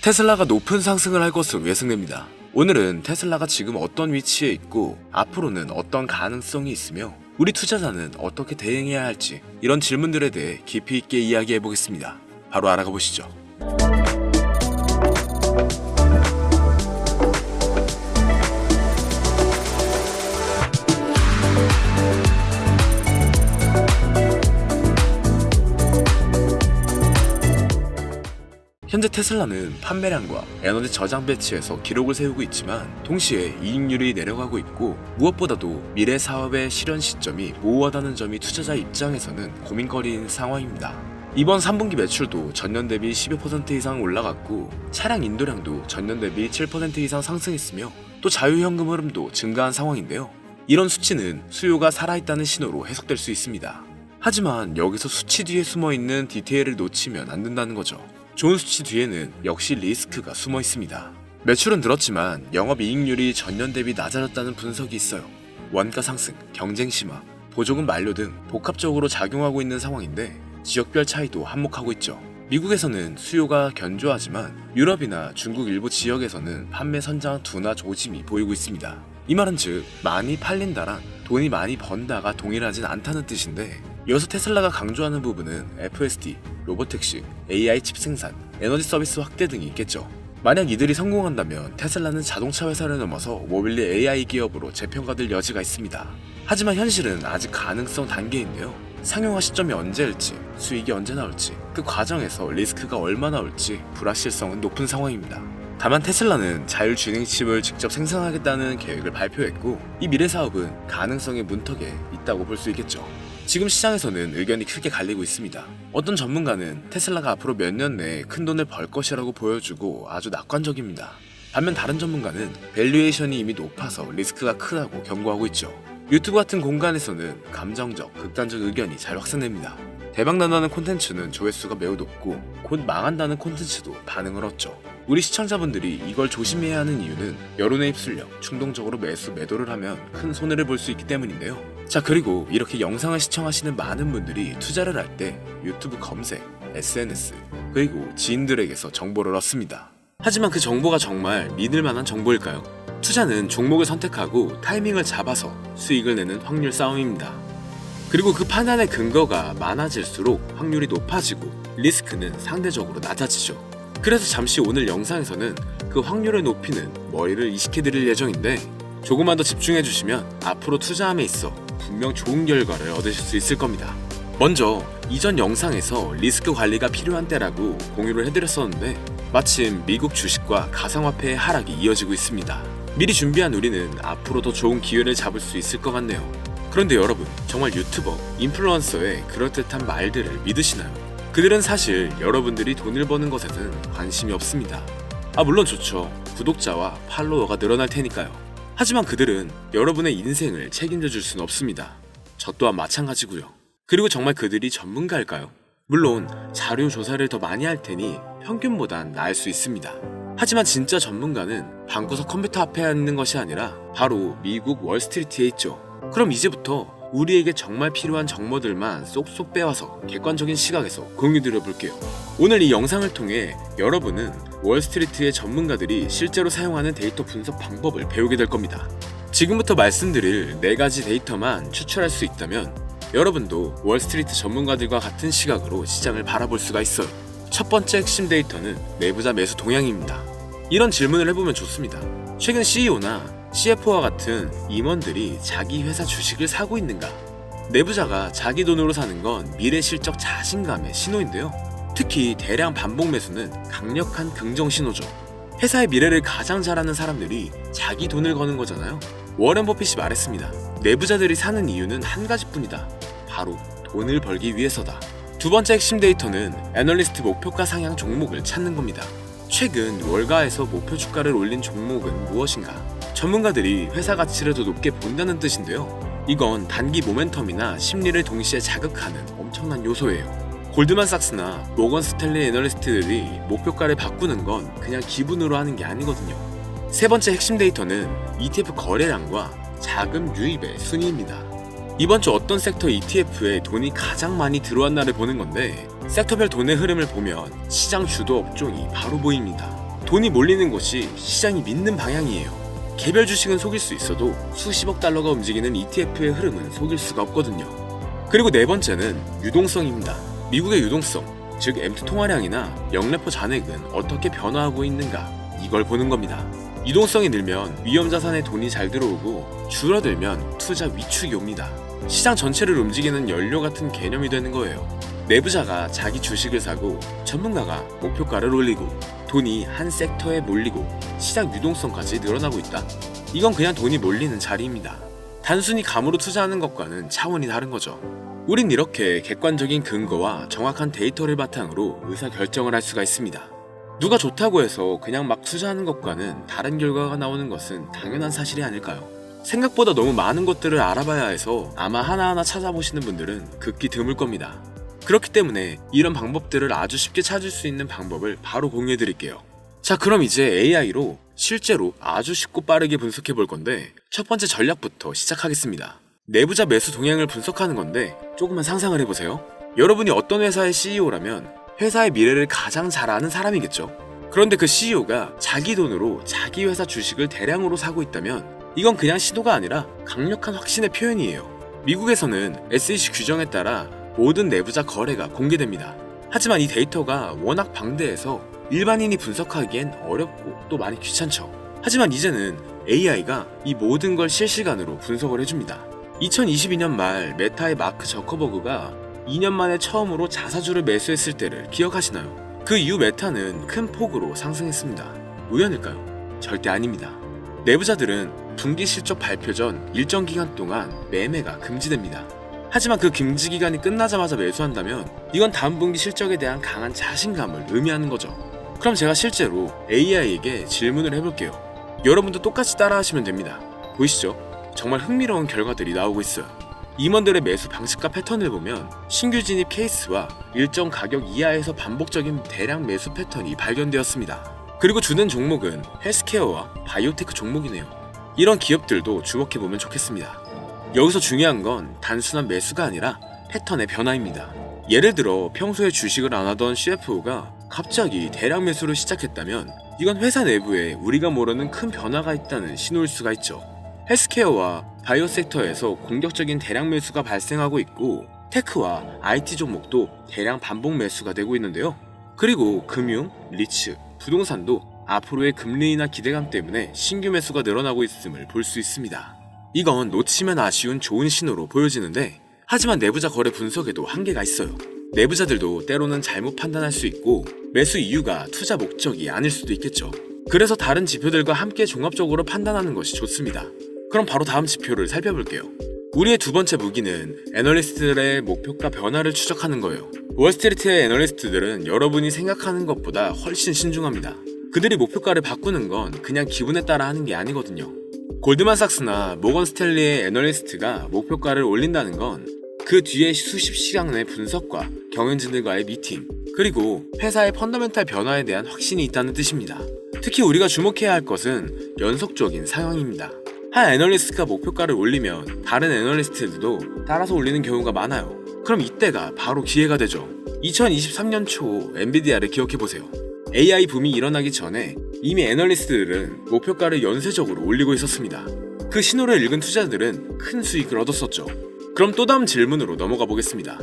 테슬라가 높은 상승을 할 것으로 예상됩니다. 오늘은 테슬라가 지금 어떤 위치에 있고 앞으로는 어떤 가능성이 있으며 우리 투자자는 어떻게 대응해야 할지 이런 질문들에 대해 깊이 있게 이야기해 보겠습니다. 바로 알아가 보시죠. 현재 테슬라는 판매량과 에너지 저장 배치에서 기록을 세우고 있지만 동시에 이익률이 내려가고 있고 무엇보다도 미래 사업의 실현 시점이 모호하다는 점이 투자자 입장에서는 고민거리인 상황입니다. 이번 3분기 매출도 전년 대비 12% 이상 올라갔고 차량 인도량도 전년 대비 7% 이상 상승했으며 또 자유현금 흐름도 증가한 상황인데요. 이런 수치는 수요가 살아있다는 신호로 해석될 수 있습니다. 하지만 여기서 수치 뒤에 숨어있는 디테일을 놓치면 안 된다는 거죠. 좋은 수치 뒤에는 역시 리스크가 숨어 있습니다. 매출은 늘었지만 영업이익률이 전년 대비 낮아졌다는 분석이 있어요. 원가 상승, 경쟁 심화, 보조금 만료 등 복합적으로 작용하고 있는 상황인데 지역별 차이도 한몫하고 있죠. 미국에서는 수요가 견조하지만 유럽이나 중국 일부 지역에서는 판매 선장 둔화 조짐이 보이고 있습니다. 이 말은 즉 많이 팔린다랑 돈이 많이 번다가 동일하진 않다는 뜻인데 이어서 테슬라가 강조하는 부분은 FSD, 로보택시, AI 칩 생산, 에너지 서비스 확대 등이 있겠죠. 만약 이들이 성공한다면 테슬라는 자동차 회사를 넘어서 모빌리 AI 기업으로 재평가될 여지가 있습니다. 하지만 현실은 아직 가능성 단계인데요. 상용화 시점이 언제일지, 수익이 언제 나올지, 그 과정에서 리스크가 얼마나 올지 불확실성은 높은 상황입니다. 다만 테슬라는 자율주행 칩을 직접 생산하겠다는 계획을 발표했고 이 미래 사업은 가능성의 문턱에 있다고 볼 수 있겠죠. 지금 시장에서는 의견이 크게 갈리고 있습니다. 어떤 전문가는 테슬라가 앞으로 몇 년 내에 큰 돈을 벌 것이라고 보여주고 아주 낙관적입니다. 반면 다른 전문가는 밸류에이션이 이미 높아서 리스크가 크다고 경고하고 있죠. 유튜브 같은 공간에서는 감정적, 극단적 의견이 잘 확산됩니다. 대박난다는 콘텐츠는 조회수가 매우 높고 곧 망한다는 콘텐츠도 반응을 얻죠. 우리 시청자분들이 이걸 조심해야 하는 이유는 여론에 휩쓸려 충동적으로 매도를 하면 큰 손해를 볼 수 있기 때문인데요. 자, 그리고 이렇게 영상을 시청하시는 많은 분들이 투자를 할 때 유튜브 검색, SNS, 그리고 지인들에게서 정보를 얻습니다. 하지만 그 정보가 정말 믿을 만한 정보일까요? 투자는 종목을 선택하고 타이밍을 잡아서 수익을 내는 확률 싸움입니다. 그리고 그 판단의 근거가 많아질수록 확률이 높아지고 리스크는 상대적으로 낮아지죠. 그래서 잠시 오늘 영상에서는 그 확률을 높이는 머리를 이식해드릴 예정인데 조금만 더 집중해주시면 앞으로 투자함에 있어 분명 좋은 결과를 얻으실 수 있을 겁니다. 먼저 이전 영상에서 리스크 관리가 필요한 때라고 공유를 해드렸었는데 마침 미국 주식과 가상화폐의 하락이 이어지고 있습니다. 미리 준비한 우리는 앞으로 더 좋은 기회를 잡을 수 있을 것 같네요. 그런데 여러분, 정말 유튜버, 인플루언서의 그럴듯한 말들을 믿으시나요? 그들은 사실 여러분들이 돈을 버는 것에는 관심이 없습니다. 물론 좋죠. 구독자와 팔로워가 늘어날 테니까요. 하지만 그들은 여러분의 인생을 책임져 줄 수는 없습니다. 저 또한 마찬가지고요. 그리고 정말 그들이 전문가일까요? 물론 자료 조사를 더 많이 할 테니 평균보단 나을 수 있습니다. 하지만 진짜 전문가는 방구석 컴퓨터 앞에 앉는 것이 아니라 바로 미국 월스트리트에 있죠. 그럼 이제부터 우리에게 정말 필요한 정보들만 쏙쏙 빼와서 객관적인 시각에서 공유드려 볼게요. 오늘 이 영상을 통해 여러분은 월스트리트의 전문가들이 실제로 사용하는 데이터 분석 방법을 배우게 될 겁니다. 지금부터 말씀드릴 4가지 데이터만 추출할 수 있다면 여러분도 월스트리트 전문가들과 같은 시각으로 시장을 바라볼 수가 있어요. 첫 번째 핵심 데이터는 내부자 매수 동향입니다. 이런 질문을 해보면 좋습니다. 최근 CEO나 CFO와 같은 임원들이 자기 회사 주식을 사고 있는가? 내부자가 자기 돈으로 사는 건 미래 실적 자신감의 신호인데요. 특히 대량 반복 매수는 강력한 긍정 신호죠. 회사의 미래를 가장 잘 아는 사람들이 자기 돈을 거는 거잖아요. 워렌 버핏이 말했습니다. 내부자들이 사는 이유는 한 가지뿐이다. 바로 돈을 벌기 위해서다. 두 번째 핵심 데이터는 애널리스트 목표가 상향 종목을 찾는 겁니다. 최근 월가에서 목표 주가를 올린 종목은 무엇인가? 전문가들이 회사 가치를 더 높게 본다는 뜻인데요. 이건 단기 모멘텀이나 심리를 동시에 자극하는 엄청난 요소예요. 골드만삭스나 모건 스탠리 애널리스트들이 목표가를 바꾸는 건 그냥 기분으로 하는 게 아니거든요. 세 번째 핵심 데이터는 ETF 거래량과 자금 유입의 순위입니다. 이번 주 어떤 섹터 ETF에 돈이 가장 많이 들어왔나를 보는 건데 섹터별 돈의 흐름을 보면 시장 주도 업종이 바로 보입니다. 돈이 몰리는 곳이 시장이 믿는 방향이에요. 개별 주식은 속일 수 있어도 수십억 달러가 움직이는 ETF의 흐름은 속일 수가 없거든요. 그리고 네 번째는 유동성입니다. 미국의 유동성, 즉 M2 통화량이나 영래포 잔액은 어떻게 변화하고 있는가, 이걸 보는 겁니다. 유동성이 늘면 위험 자산에 돈이 잘 들어오고 줄어들면 투자 위축이 옵니다. 시장 전체를 움직이는 연료 같은 개념이 되는 거예요. 내부자가 자기 주식을 사고 전문가가 목표가를 올리고 돈이 한 섹터에 몰리고 시장 유동성까지 늘어나고 있다. 이건 그냥 돈이 몰리는 자리입니다. 단순히 감으로 투자하는 것과는 차원이 다른 거죠. 우린 이렇게 객관적인 근거와 정확한 데이터를 바탕으로 의사결정을 할 수가 있습니다. 누가 좋다고 해서 그냥 막 투자하는 것과는 다른 결과가 나오는 것은 당연한 사실이 아닐까요? 생각보다 너무 많은 것들을 알아봐야 해서 아마 하나하나 찾아보시는 분들은 극히 드물 겁니다. 그렇기 때문에 이런 방법들을 아주 쉽게 찾을 수 있는 방법을 바로 공유해 드릴게요. 자, 그럼 이제 AI로 실제로 아주 쉽고 빠르게 분석해 볼 건데, 첫 번째 전략부터 시작하겠습니다. 내부자 매수 동향을 분석하는 건데 조금만 상상을 해보세요. 여러분이 어떤 회사의 CEO라면 회사의 미래를 가장 잘 아는 사람이겠죠. 그런데 그 CEO가 자기 돈으로 자기 회사 주식을 대량으로 사고 있다면 이건 그냥 시도가 아니라 강력한 확신의 표현이에요. 미국에서는 SEC 규정에 따라 모든 내부자 거래가 공개됩니다. 하지만 이 데이터가 워낙 방대해서 일반인이 분석하기엔 어렵고 또 많이 귀찮죠. 하지만 이제는 AI가 이 모든 걸 실시간으로 분석을 해줍니다. 2022년 말 메타의 마크 저커버그가 2년 만에 처음으로 자사주를 매수했을 때를 기억하시나요? 그 이후 메타는 큰 폭으로 상승했습니다. 우연일까요? 절대 아닙니다. 내부자들은 분기 실적 발표 전 일정 기간 동안 매매가 금지됩니다. 하지만 그 금지 기간이 끝나자마자 매수한다면 이건 다음 분기 실적에 대한 강한 자신감을 의미하는 거죠. 그럼 제가 실제로 AI에게 질문을 해볼게요. 여러분도 똑같이 따라하시면 됩니다. 보이시죠? 정말 흥미로운 결과들이 나오고 있어요. 임원들의 매수 방식과 패턴을 보면 신규 진입 케이스와 일정 가격 이하에서 반복적인 대량 매수 패턴이 발견되었습니다. 그리고 주는 종목은 헬스케어와 바이오테크 종목이네요. 이런 기업들도 주목해보면 좋겠습니다. 여기서 중요한 건 단순한 매수가 아니라 패턴의 변화입니다. 예를 들어 평소에 주식을 안 하던 CFO가 갑자기 대량 매수를 시작했다면 이건 회사 내부에 우리가 모르는 큰 변화가 있다는 신호일 수가 있죠. 헬스케어와 바이오 섹터에서 공격적인 대량 매수가 발생하고 있고 테크와 IT 종목도 대량 반복 매수가 되고 있는데요. 그리고 금융, 리츠, 부동산도 앞으로의 금리 인하 기대감 때문에 신규 매수가 늘어나고 있음을 볼 수 있습니다. 이건 놓치면 아쉬운 좋은 신호로 보여지는데, 하지만 내부자 거래 분석에도 한계가 있어요. 내부자들도 때로는 잘못 판단할 수 있고 매수 이유가 투자 목적이 아닐 수도 있겠죠. 그래서 다른 지표들과 함께 종합적으로 판단하는 것이 좋습니다. 그럼 바로 다음 지표를 살펴볼게요. 우리의 두 번째 무기는 애널리스트들의 목표가 변화를 추적하는 거예요. 월스트리트의 애널리스트들은 여러분이 생각하는 것보다 훨씬 신중합니다. 그들이 목표가를 바꾸는 건 그냥 기분에 따라 하는 게 아니거든요. 골드만삭스나 모건 스탠리의 애널리스트가 목표가를 올린다는 건 그 뒤에 수십 시간의 분석과 경영진들과의 미팅, 그리고 회사의 펀더멘탈 변화에 대한 확신이 있다는 뜻입니다. 특히 우리가 주목해야 할 것은 연속적인 상황입니다. 한 애널리스트가 목표가를 올리면 다른 애널리스트들도 따라서 올리는 경우가 많아요. 그럼 이때가 바로 기회가 되죠. 2023년 초 엔비디아를 기억해보세요. AI 붐이 일어나기 전에 이미 애널리스트들은 목표가를 연쇄적으로 올리고 있었습니다. 그 신호를 읽은 투자자들은 큰 수익을 얻었었죠. 그럼 또 다음 질문으로 넘어가 보겠습니다.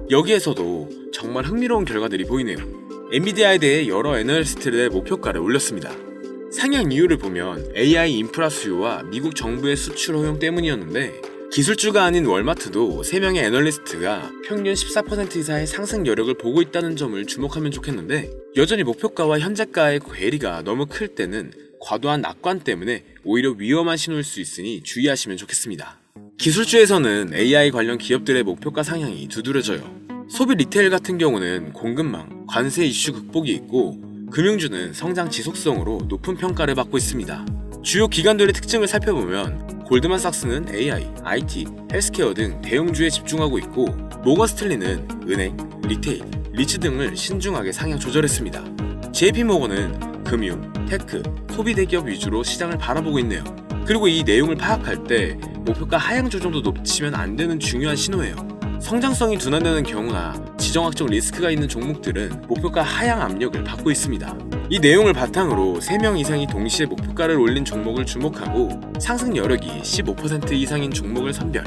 여기에서도 정말 흥미로운 결과들이 보이네요. 엔비디아에 대해 여러 애널리스트들의 목표가를 올렸습니다. 상향 이유를 보면 AI 인프라 수요와 미국 정부의 수출 허용 때문이었는데, 기술주가 아닌 월마트도 3명의 애널리스트가 평균 14% 이상의 상승 여력을 보고 있다는 점을 주목하면 좋겠는데, 여전히 목표가와 현재가의 괴리가 너무 클 때는 과도한 낙관 때문에 오히려 위험한 신호일 수 있으니 주의하시면 좋겠습니다. 기술주에서는 AI 관련 기업들의 목표가 상향이 두드러져요. 소비 리테일 같은 경우는 공급망, 관세 이슈 극복이 있고, 금융주는 성장 지속성으로 높은 평가를 받고 있습니다. 주요 기관들의 특징을 살펴보면 골드만삭스는 AI, IT, 헬스케어 등 대형주에 집중하고 있고, 모건 스탠리는 은행, 리테일, 리츠 등을 신중하게 상향 조절했습니다. JP모건은 금융, 테크, 소비 대기업 위주로 시장을 바라보고 있네요. 그리고 이 내용을 파악할 때 목표가 하향 조정도 놓치면 안 되는 중요한 신호예요. 성장성이 둔화되는 경우나 지정학적 리스크가 있는 종목들은 목표가 하향 압력을 받고 있습니다. 이 내용을 바탕으로 3명 이상이 동시에 목표가를 올린 종목을 주목하고 상승 여력이 15% 이상인 종목을 선별,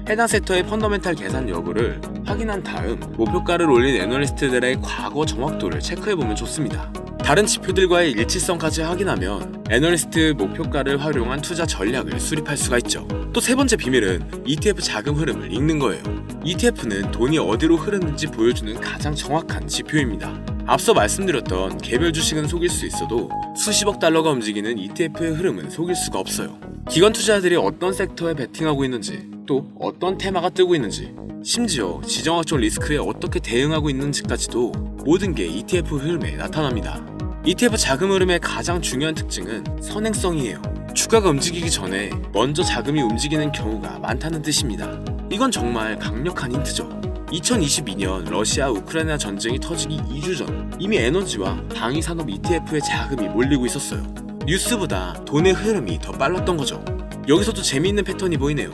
해당 섹터의 펀더멘탈 계산 여부를 확인한 다음 목표가를 올린 애널리스트들의 과거 정확도를 체크해보면 좋습니다. 다른 지표들과의 일치성까지 확인하면 애널리스트 목표가를 활용한 투자 전략을 수립할 수가 있죠. 또 세 번째 비밀은 ETF 자금 흐름을 읽는 거예요. ETF는 돈이 어디로 흐르는지 보여주는 가장 정확한 지표입니다. 앞서 말씀드렸던 개별 주식은 속일 수 있어도 수십억 달러가 움직이는 ETF의 흐름은 속일 수가 없어요. 기관 투자자들이 어떤 섹터에 베팅하고 있는지, 또 어떤 테마가 뜨고 있는지, 심지어 지정학적 리스크에 어떻게 대응하고 있는지까지도 모든 게 ETF 흐름에 나타납니다. ETF 자금 흐름의 가장 중요한 특징은 선행성이에요. 주가가 움직이기 전에 먼저 자금이 움직이는 경우가 많다는 뜻입니다. 이건 정말 강력한 힌트죠. 2022년 러시아 우크라이나 전쟁이 터지기 2주 전 이미 에너지와 방위 산업 ETF에 자금이 몰리고 있었어요. 뉴스보다 돈의 흐름이 더 빨랐던 거죠. 여기서도 재미있는 패턴이 보이네요.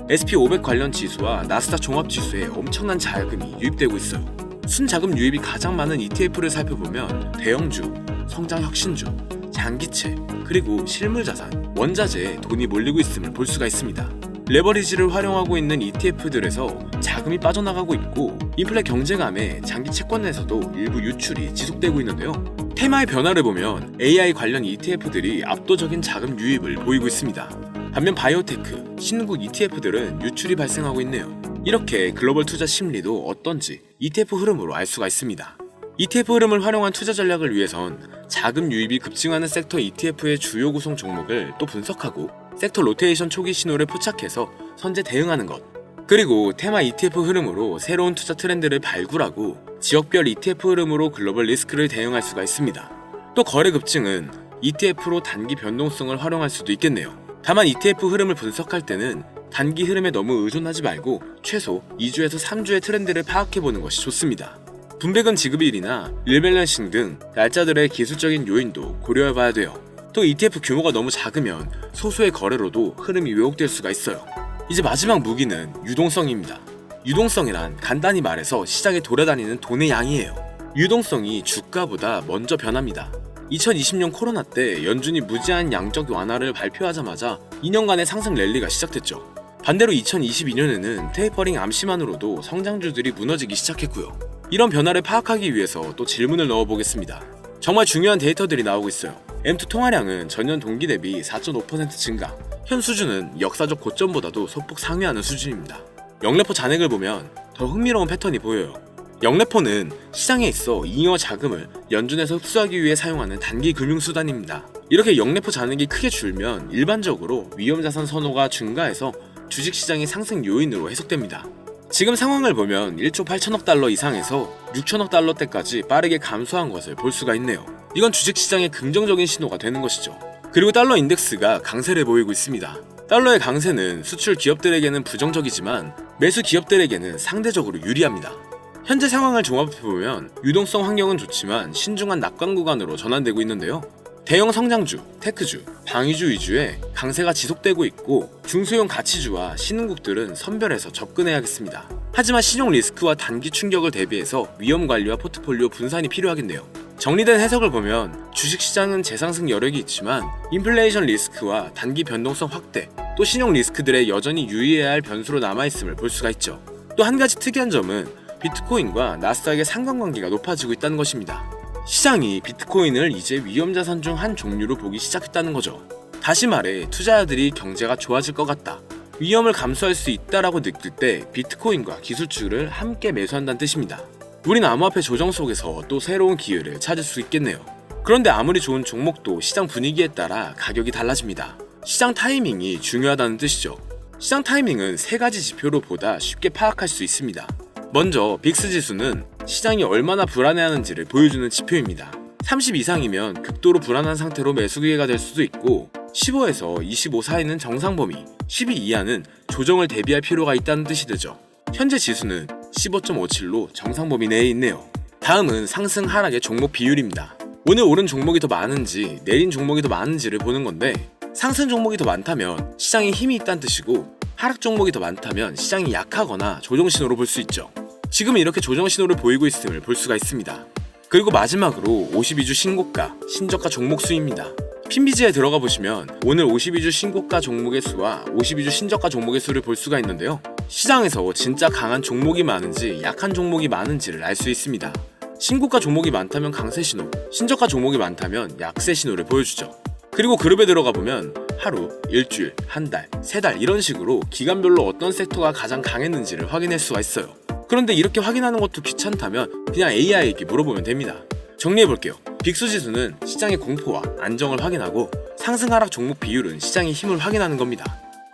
SP500 관련 지수와 나스닥 종합지수에 엄청난 자금이 유입되고 있어요. 순자금 유입이 가장 많은 ETF를 살펴보면 대형주, 성장혁신주, 장기채, 그리고 실물자산, 원자재에 돈이 몰리고 있음을 볼 수가 있습니다. 레버리지를 활용하고 있는 ETF들에서 자금이 빠져나가고 있고 인플레 경제감에 장기 채권에서도 일부 유출이 지속되고 있는데요. 테마의 변화를 보면 AI 관련 ETF들이 압도적인 자금 유입을 보이고 있습니다. 반면 바이오테크, 신흥국 ETF들은 유출이 발생하고 있네요. 이렇게 글로벌 투자 심리도 어떤지 ETF 흐름으로 알 수가 있습니다. ETF 흐름을 활용한 투자 전략을 위해선 자금 유입이 급증하는 섹터 ETF의 주요 구성 종목을 또 분석하고 섹터 로테이션 초기 신호를 포착해서 선제 대응하는 것, 그리고 테마 ETF 흐름으로 새로운 투자 트렌드를 발굴하고 지역별 ETF 흐름으로 글로벌 리스크를 대응할 수가 있습니다. 또 거래 급증은 ETF로 단기 변동성을 활용할 수도 있겠네요. 다만 ETF 흐름을 분석할 때는 단기 흐름에 너무 의존하지 말고 최소 2주에서 3주의 트렌드를 파악해보는 것이 좋습니다. 분배금 지급일이나 릴밸런싱 등 날짜들의 기술적인 요인도 고려해봐야 돼요. 또 ETF 규모가 너무 작으면 소수의 거래로도 흐름이 왜곡될 수가 있어요. 이제 마지막 무기는 유동성입니다. 유동성이란 간단히 말해서 시장에 돌아다니는 돈의 양이에요. 유동성이 주가보다 먼저 변합니다. 2020년 코로나 때 연준이 무제한 양적 완화를 발표하자마자 2년간의 상승 랠리가 시작됐죠. 반대로 2022년에는 테이퍼링 암시만으로도 성장주들이 무너지기 시작했고요. 이런 변화를 파악하기 위해서 또 질문을 넣어보겠습니다. 정말 중요한 데이터들이 나오고 있어요. M2 통화량은 전년 동기 대비 4.5% 증가, 현 수준은 역사적 고점보다도 소폭 상회하는 수준입니다. 영래포 잔액을 보면 더 흥미로운 패턴이 보여요. 영래포는 시장에 있어 잉여 자금을 연준에서 흡수하기 위해 사용하는 단기 금융수단입니다. 이렇게 영래포 잔액이 크게 줄면 일반적으로 위험자산 선호가 증가해서 주식시장의 상승 요인으로 해석됩니다. 지금 상황을 보면 1조 8천억 달러 이상에서 6천억 달러대까지 빠르게 감소한 것을 볼 수가 있네요. 이건 주식시장의 긍정적인 신호가 되는 것이죠. 그리고 달러 인덱스가 강세를 보이고 있습니다. 달러의 강세는 수출 기업들에게는 부정적이지만 매수 기업들에게는 상대적으로 유리합니다. 현재 상황을 종합해보면 유동성 환경은 좋지만 신중한 낙관 구간으로 전환되고 있는데요. 대형 성장주, 테크주, 방위주 위주의 강세가 지속되고 있고 중소형 가치주와 신흥국들은 선별해서 접근해야겠습니다. 하지만 신용 리스크와 단기 충격을 대비해서 위험 관리와 포트폴리오 분산이 필요하겠네요. 정리된 해석을 보면 주식시장은 재상승 여력이 있지만 인플레이션 리스크와 단기 변동성 확대, 또 신용 리스크들에 여전히 유의해야 할 변수로 남아있음을 볼 수가 있죠. 또 한 가지 특이한 점은 비트코인과 나스닥의 상관관계가 높아지고 있다는 것입니다. 시장이 비트코인을 이제 위험자산 중 한 종류로 보기 시작했다는 거죠. 다시 말해 투자자들이 경제가 좋아질 것 같다, 위험을 감수할 수 있다라고 느낄 때 비트코인과 기술주를 함께 매수한다는 뜻입니다. 우린 암호화폐 조정 속에서 또 새로운 기회를 찾을 수 있겠네요. 그런데 아무리 좋은 종목도 시장 분위기에 따라 가격이 달라집니다. 시장 타이밍이 중요하다는 뜻이죠. 시장 타이밍은 세 가지 지표로 보다 쉽게 파악할 수 있습니다. 먼저 빅스 지수는 시장이 얼마나 불안해하는지를 보여주는 지표입니다. 30 이상이면 극도로 불안한 상태로 매수 기회가 될 수도 있고 15에서 25 사이는 정상 범위, 12 이하는 조정을 대비할 필요가 있다는 뜻이 되죠. 현재 지수는 15.57로 정상 범위 내에 있네요. 다음은 상승 하락의 종목 비율입니다. 오늘 오른 종목이 더 많은지 내린 종목이 더 많은지를 보는 건데 상승 종목이 더 많다면 시장에 힘이 있다는 뜻이고 하락 종목이 더 많다면 시장이 약하거나 조정 신호로 볼 수 있죠. 지금은 이렇게 조정 신호를 보이고 있음을 볼 수가 있습니다. 그리고 마지막으로 52주 신고가, 신저가 종목 수입니다. 핀비즈에 들어가 보시면 오늘 52주 신고가 종목의 수와 52주 신저가 종목의 수를 볼 수가 있는데요. 시장에서 진짜 강한 종목이 많은지 약한 종목이 많은지를 알 수 있습니다. 신고가 종목이 많다면 강세 신호, 신저가 종목이 많다면 약세 신호를 보여주죠. 그리고 그룹에 들어가 보면 하루, 일주일, 한 달, 세 달 이런 식으로 기간별로 어떤 섹터가 가장 강했는지를 확인할 수가 있어요. 그런데 이렇게 확인하는 것도 귀찮다면 그냥 AI에게 물어보면 됩니다. 정리해볼게요. 빅수지수는 시장의 공포와 안정을 확인하고 상승 하락 종목 비율은 시장의 힘을 확인하는 겁니다.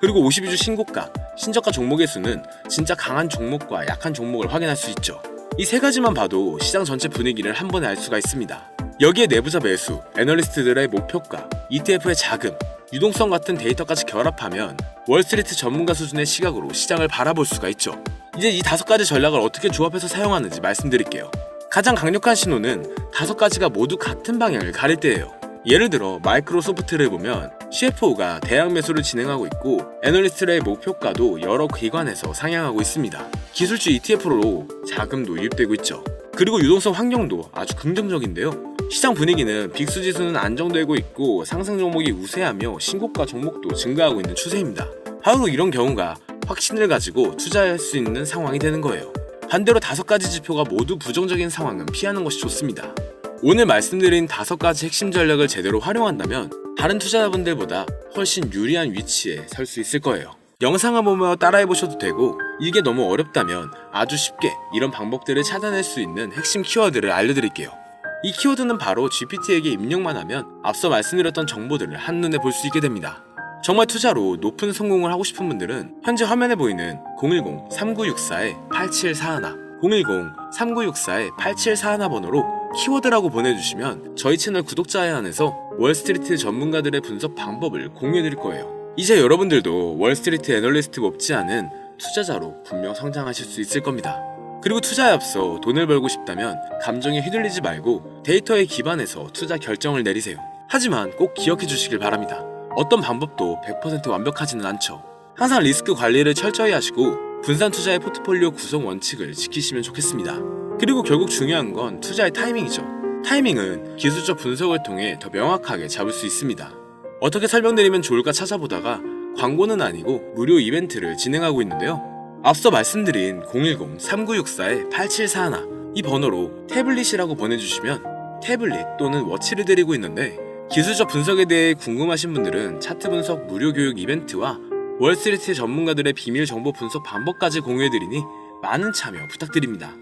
그리고 52주 신고가, 신저가 종목의 수는 진짜 강한 종목과 약한 종목을 확인할 수 있죠. 이 세 가지만 봐도 시장 전체 분위기를 한 번에 알 수가 있습니다. 여기에 내부자 매수, 애널리스트들의 목표가, ETF의 자금, 유동성 같은 데이터까지 결합하면 월스트리트 전문가 수준의 시각으로 시장을 바라볼 수가 있죠. 이제 이 5가지 전략을 어떻게 조합해서 사용하는지 말씀드릴게요. 가장 강력한 신호는 5가지가 모두 같은 방향을 가릴 때예요. 예를 들어 마이크로소프트를 보면 CFO가 대량 매수를 진행하고 있고 애널리스트의 목표가도 여러 기관에서 상향하고 있습니다. 기술주 ETF로 자금도 유입되고 있죠. 그리고 유동성 환경도 아주 긍정적인데요. 시장 분위기는 빅수지수는 안정되고 있고 상승 종목이 우세하며 신고가 종목도 증가하고 있는 추세입니다. 바로 이런 경우가 확신을 가지고 투자할 수 있는 상황이 되는 거예요. 반대로 5가지 지표가 모두 부정적인 상황은 피하는 것이 좋습니다. 오늘 말씀드린 5가지 핵심 전략을 제대로 활용한다면 다른 투자자분들보다 훨씬 유리한 위치에 설 수 있을 거예요. 영상을 보며 따라해보셔도 되고 이게 너무 어렵다면 아주 쉽게 이런 방법들을 찾아낼 수 있는 핵심 키워드를 알려드릴게요. 이 키워드는 바로 GPT에게 입력만 하면 앞서 말씀드렸던 정보들을 한눈에 볼 수 있게 됩니다. 정말 투자로 높은 성공을 하고 싶은 분들은 현재 화면에 보이는 010-3964-8741 010-3964-8741 번호로 키워드라고 보내주시면 저희 채널 구독자 제한에서 월스트리트 전문가들의 분석 방법을 공유해드릴 거예요. 이제 여러분들도 월스트리트 애널리스트 못지 않은 투자자로 분명 성장하실 수 있을 겁니다. 그리고 투자에 앞서 돈을 벌고 싶다면 감정에 휘둘리지 말고 데이터에 기반해서 투자 결정을 내리세요. 하지만 꼭 기억해 주시길 바랍니다. 어떤 방법도 100% 완벽하지는 않죠. 항상 리스크 관리를 철저히 하시고 분산 투자의 포트폴리오 구성 원칙을 지키시면 좋겠습니다. 그리고 결국 중요한 건 투자의 타이밍이죠. 타이밍은 기술적 분석을 통해 더 명확하게 잡을 수 있습니다. 어떻게 설명드리면 좋을까 찾아보다가 광고는 아니고 무료 이벤트를 진행하고 있는데요. 앞서 말씀드린 010-3964-8741 이 번호로 태블릿이라고 보내주시면 태블릿 또는 워치를 드리고 있는데 기술적 분석에 대해 궁금하신 분들은 차트 분석 무료 교육 이벤트와 월스트리트 전문가들의 비밀 정보 분석 방법까지 공유해드리니 많은 참여 부탁드립니다.